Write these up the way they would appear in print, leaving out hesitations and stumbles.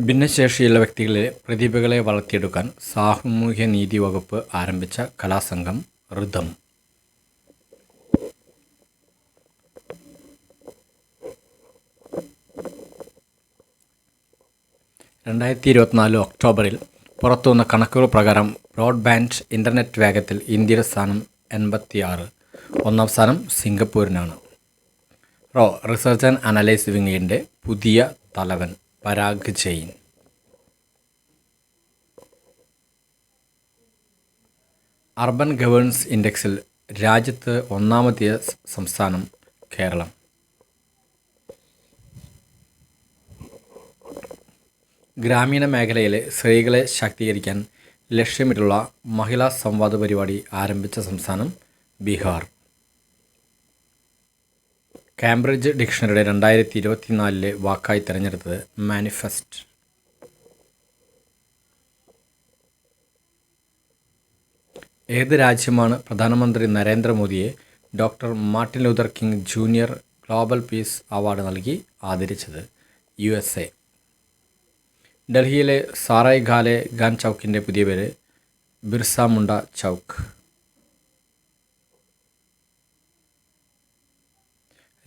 ഭിന്നശേഷിയുള്ള വ്യക്തികളിലെ പ്രതിഭകളെ വളർത്തിയെടുക്കാൻ സാമൂഹ്യനീതി വകുപ്പ് ആരംഭിച്ച കലാസംഘം ഋതം. 2024 ഒക്ടോബറിൽ പുറത്തുവന്ന കണക്കുകൾ പ്രകാരം ബ്രോഡ്ബാൻഡ് ഇൻ്റർനെറ്റ് വേഗത്തിൽ ഇന്ത്യയുടെ സ്ഥാനം 86. ഒന്നാം സ്ഥാനം സിംഗപ്പൂരിനാണ്. റിസർച്ച് ആൻഡ് അനലൈസ് വിങ്ങിൻ്റെ പുതിയ തലവൻ പരാഗ് ജെയിൻ. അർബൻ ഗവേണൻസ് ഇൻഡെക്സിൽ രാജ്യത്ത് ഒന്നാമതെത്തിയ സംസ്ഥാനം കേരളം. ഗ്രാമീണ മേഖലയിലെ സ്ത്രീകളെ ശാക്തീകരിക്കാൻ ലക്ഷ്യമിട്ടുള്ള മഹിളാ സംവാദ പരിപാടി ആരംഭിച്ച സംസ്ഥാനം ബീഹാർ. കാംബ്രിഡ്ജ് ഡിക്ഷണറിയുടെ 2024 വാക്കായി തിരഞ്ഞെടുത്തത് മാനിഫെസ്റ്റ്. ഏത് രാജ്യമാണ് പ്രധാനമന്ത്രി നരേന്ദ്രമോദിയെ doctor Martin Luther king junior global piece award നൽകി ആദരിച്ചത്? USA. ഡൽഹിയിലെ സാറായ് ഘാലെ ഖാൻ ചൗക്കിൻ്റെ പുതിയ പേര് ബിർസ മുണ്ട ചൗക്ക്.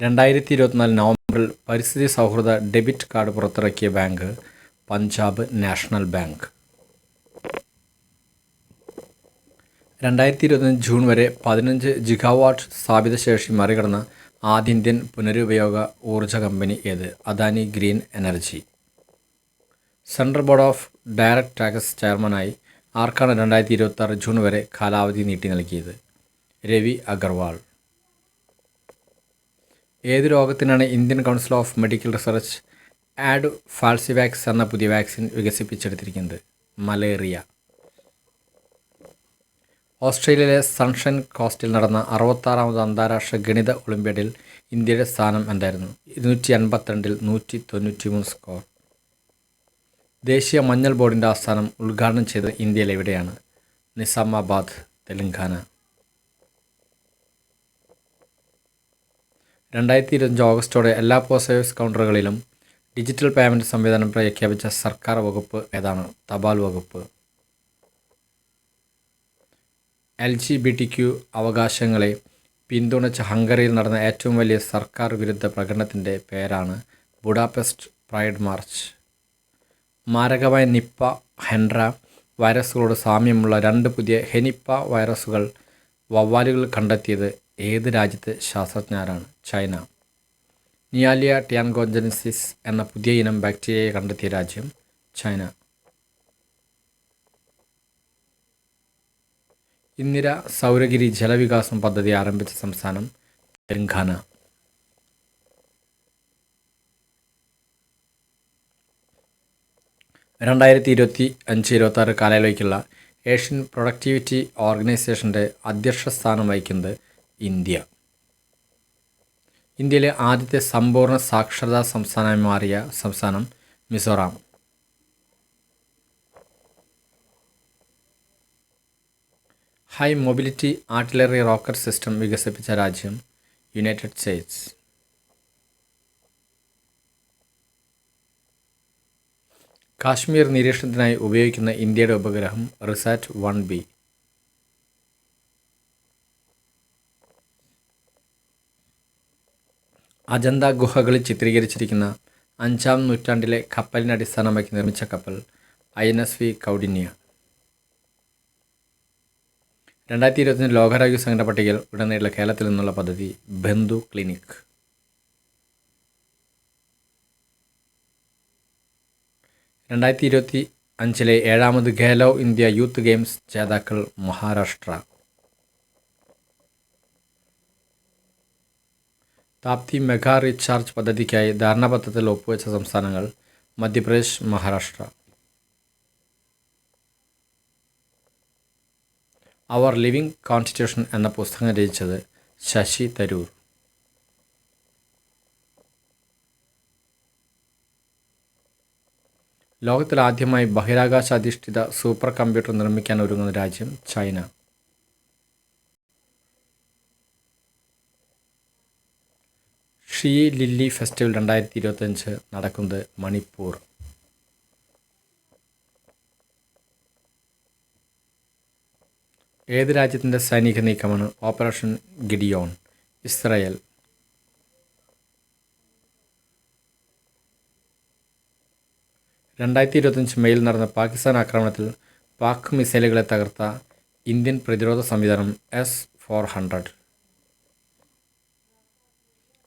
2024 നവംബറിൽ പരിസ്ഥിതി സൗഹൃദ ഡെബിറ്റ് കാർഡ് പുറത്തിറക്കിയ bank Punjab national bank. 2025 June വരെ 15 ജിഗാവാട്ട് സ്ഥാപിത ശേഷി മറികടന്ന ആദ്യ ഇന്ത്യൻ പുനരുപയോഗ ഊർജ്ജ കമ്പനി ഏത്? Adani green energy. Central board of direct tax ചെയർമാനായി ആർക്കാണ് 2026 ജൂൺ വരെ കാലാവധി നീട്ടി നൽകിയത്? രവി അഗർവാൾ. ഏത് രോഗത്തിനാണ് Indian council of medical research Falcivax എന്ന പുതിയ വാക്സിൻ വികസിപ്പിച്ചെടുത്തിരിക്കുന്നത്? മലേറിയ. ഓസ്ട്രേലിയയിലെ സൺഷൈൻ കോസ്റ്റിൽ നടന്ന 66ാമത് അന്താരാഷ്ട്ര ഗണിത ഒളിമ്പ്യാഡിൽ ഇന്ത്യയുടെ സ്ഥാനം എന്തായിരുന്നു? 252-ൽ 193 സ്കോർ. ദേശീയ മഞ്ഞൾ ബോർഡിൻ്റെ ആസ്ഥാനം ഉദ്ഘാടനം ചെയ്തത് ഇന്ത്യയിൽ എവിടെയാണ്? നിസാമാബാദ്, തെലങ്കാന. 2025 ഓഗസ്റ്റോടെ എല്ലാ പോസ്റ്റ് ഓഫീസ് കൗണ്ടറുകളിലും ഡിജിറ്റൽ പേയ്മെൻറ്റ് സംവിധാനം പ്രഖ്യാപിച്ച സർക്കാർ വകുപ്പ് ഏതാണ്? തപാൽ വകുപ്പ്. LGBTQ അവകാശങ്ങളെ പിന്തുണച്ച് ഹംഗറിയിൽ നടന്ന ഏറ്റവും വലിയ സർക്കാർ വിരുദ്ധ പ്രകടനത്തിൻ്റെ പേരാണ് ബുഡാപെസ്റ്റ് പ്രൈഡ് മാർച്ച്. മാരകമായ നിപ്പ, ഹെൻഡ്ര വൈറസുകളോട് സാമ്യമുള്ള 2 പുതിയ ഹെനിപ്പ വൈറസുകൾ വവ്വാലുകൾ കണ്ടെത്തിയത് ഏത് രാജ്യത്തെ ശാസ്ത്രജ്ഞരാണ്? ചൈന. നിയാലിയ ടിയാൻഗോജൻസിസ് എന്ന പുതിയ ഇനം ബാക്ടീരിയയെ കണ്ടെത്തിയ രാജ്യം? ചൈന. ഇന്ദിര സൗരഗിരി ജലവികാസം പദ്ധതി ആരംഭിച്ച സംസ്ഥാനം തെലങ്കാന. (2025-26) കാലയളവിലേക്കുള്ള ഏഷ്യൻ പ്രൊഡക്ടിവിറ്റി ഓർഗനൈസേഷൻ്റെ അധ്യക്ഷ സ്ഥാനം വഹിക്കുന്നത് ഇന്ത്യ. ഇന്ത്യയിലെ ആദ്യത്തെ സമ്പൂർണ്ണ സാക്ഷരതാ സംസ്ഥാനമായി മാറിയ സംസ്ഥാനം Mizoram. High mobility artillery rocket system വികസിപ്പിച്ച രാജ്യം? United States. കാശ്മീർ നിരീക്ഷണത്തിനായി ഉപയോഗിക്കുന്ന ഇന്ത്യയുടെ ഉപഗ്രഹം റിസാറ്റ് 1B. അജന്ത ഗുഹകളിൽ ചിത്രീകരിച്ചിരിക്കുന്ന 5ാം നൂറ്റാണ്ടിലെ കപ്പലിനെ അടിസ്ഥാനമാക്കി നിർമ്മിച്ച കപ്പൽ INSV കൗഡിന്യ. 2025 ലോകാരോഗ്യ സംഘടന പട്ടികയിൽ ഇടം നേടിയ കേരളത്തിൽ നിന്നുള്ള പദ്ധതി ബന്ധു ക്ലിനിക്. 2025 7ാമത് ഖേലോ ഇന്ത്യ യൂത്ത് ഗെയിംസ് ജേതാക്കൾ മഹാരാഷ്ട്ര. താപ്തി മെഗാ റീചാർജ് പദ്ധതിക്കായി ധാരണാപത്രത്തിൽ ഒപ്പുവെച്ച സംസ്ഥാനങ്ങൾ Madhya Pradesh, Maharashtra. Our living constitution എന്ന പുസ്തകം രചിച്ചത് ശശി തരൂർ. ലോകത്തിൽ ആദ്യമായി ബഹിരാകാശ അധിഷ്ഠിത സൂപ്പർ കമ്പ്യൂട്ടർ നിർമ്മിക്കാൻ ഒരുങ്ങുന്ന രാജ്യം? ചൈന. ഷീ ലില്ലി ഫെസ്റ്റിവൽ 2025 നടക്കുന്നത് മണിപ്പൂർ. ഏത് രാജ്യത്തിൻ്റെ സൈനിക നീക്കമാണ് ഓപ്പറേഷൻ ഗിഡിയോൺ? ഇസ്രയേൽ. 2025 മെയിൽ നടന്ന പാകിസ്ഥാൻ ആക്രമണത്തിൽ പാക് മിസൈലുകളെ തകർത്ത ഇന്ത്യൻ പ്രതിരോധ സംവിധാനം S-400.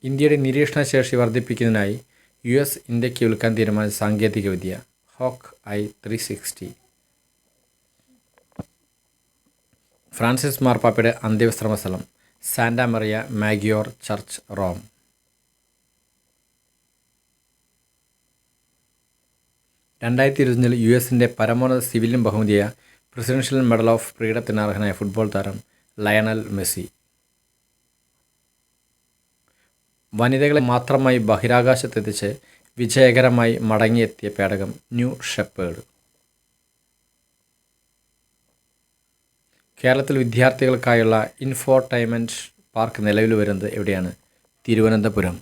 ഇന്ത്യയുടെ നിരീക്ഷണ ശേഷി വർദ്ധിപ്പിക്കുന്നതിനായി US ഇന്ത്യക്ക് വിൽക്കാൻ തീരുമാനിച്ച സാങ്കേതികവിദ്യ HawkEye 360. ഫ്രാൻസിസ് മാർപ്പാപ്പയുടെ അന്ത്യവിശ്രമ സ്ഥലം Santa Maria Maggiore church, Rome. US പരമോന്നത സിവിലിയൻ ബഹുമതിയായ പ്രസിഡൻഷ്യൽ മെഡൽ ഓഫ് ഫ്രീഡത്തിന് അർഹനായ ഫുട്ബോൾ താരം ലയണൽ മെസ്സി. വനിതകളെ മാത്രമായി ബഹിരാകാശത്തെത്തിച്ച് വിജയകരമായി മടങ്ങിയെത്തിയ പേടകം ന്യൂ ഷെപ്പേർഡ്. കേരളത്തിൽ വിദ്യാർത്ഥികൾക്കായുള്ള ഇൻഫോടൈൻമെൻറ്റ് പാർക്ക് നിലവിൽ വരുന്നത് എവിടെയാണ്? തിരുവനന്തപുരം.